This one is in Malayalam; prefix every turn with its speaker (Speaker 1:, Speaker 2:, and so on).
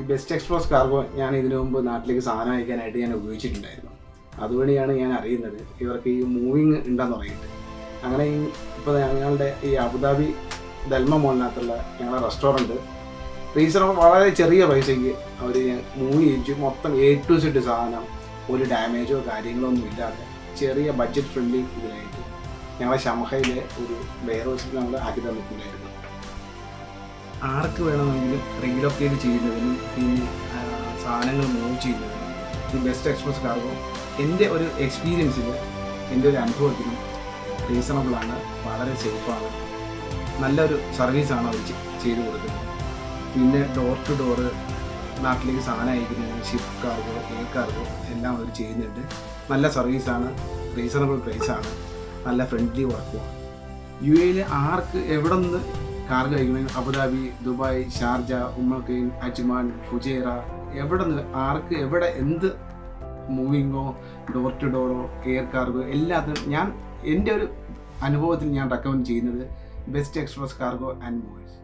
Speaker 1: ബെസ്റ്റ് എക്സ്പ്രസ് കാർഗോ ഞാൻ ഇതിനു മുമ്പ് നാട്ടിലേക്ക് സാധനം അയക്കാനായിട്ട് ഞാൻ ഉപയോഗിച്ചിട്ടുണ്ടായിരുന്നു. അതുവഴിയാണ് ഞാൻ അറിയുന്നത് ഇവർക്ക് ഈ മൂവിങ് ഉണ്ടെന്ന് പറയുന്നത്. അങ്ങനെ ഇപ്പോൾ ഞങ്ങളുടെ ഈ അബുദാബി ദൽമ മോളിനകത്തുള്ള ഞങ്ങളുടെ റെസ്റ്റോറൻറ്റ് റീസണബിൾ വളരെ ചെറിയ പൈസയ്ക്ക് അവർ മൂവ് ചെയ്യിച്ചു. മൊത്തം A to Z സാധനം, ഒരു ഡാമേജോ കാര്യങ്ങളോ ഒന്നും ഇല്ലാതെ ചെറിയ ബഡ്ജറ്റ് ഫ്രണ്ട്ലി ഇതിനായിട്ട് ഞങ്ങളെ ഷംഹയിലെ ഒരു വെയർ ഹൗസിൽ ഞങ്ങൾ ആക്കി തന്നിട്ടുണ്ടായിരുന്നു. ആർക്ക് വേണമെങ്കിലും റീലൊക്കേറ്റ് ചെയ്യുന്നതിനും പിന്നെ സാധനങ്ങൾ മൂവ് ചെയ്യുന്നതിനും ഈ ബെസ്റ്റ് എക്സ്പ്രസ് കാർഗോ എൻ്റെ ഒരു എക്സ്പീരിയൻസിൽ, എൻ്റെ ഒരു അനുഭവത്തിലും റീസണബിളാണ്, വളരെ സേഫാണ്, നല്ലൊരു സർവീസാണ് അവർ ചെയ്തു കൊടുക്കുന്നത്. പിന്നെ ഡോർ ടു ഡോറ് നാട്ടിലേക്ക് സാധനം അയക്കുന്നതിന് ഷിപ്പ് കാർഗോ, എയർ കാർഗോ എല്ലാം അവർ ചെയ്യുന്നുണ്ട്. നല്ല സർവീസാണ്, റീസണബിൾ പ്രൈസാണ്, നല്ല ഫ്രണ്ട്ലി വർക്കുമാണ്. UAE ആർക്ക് എവിടെ നിന്ന് കാർഗോ അയക്കണമെങ്കിൽ Abu Dhabi, Dubai, Sharjah, Umm Al Quwain, Ajman, Fujairah, എവിടെ നിന്ന് ആർക്ക് എവിടെ എന്ത് മൂവിങ്ങോ ഡോർ ടു ഡോറോ എയർ കാർഗോ എല്ലാത്തിനും ഞാൻ എൻ്റെ ഒരു അനുഭവത്തിൽ ഞാൻ റെക്കമെൻഡ് ചെയ്യുന്നത് best express cargo and movers.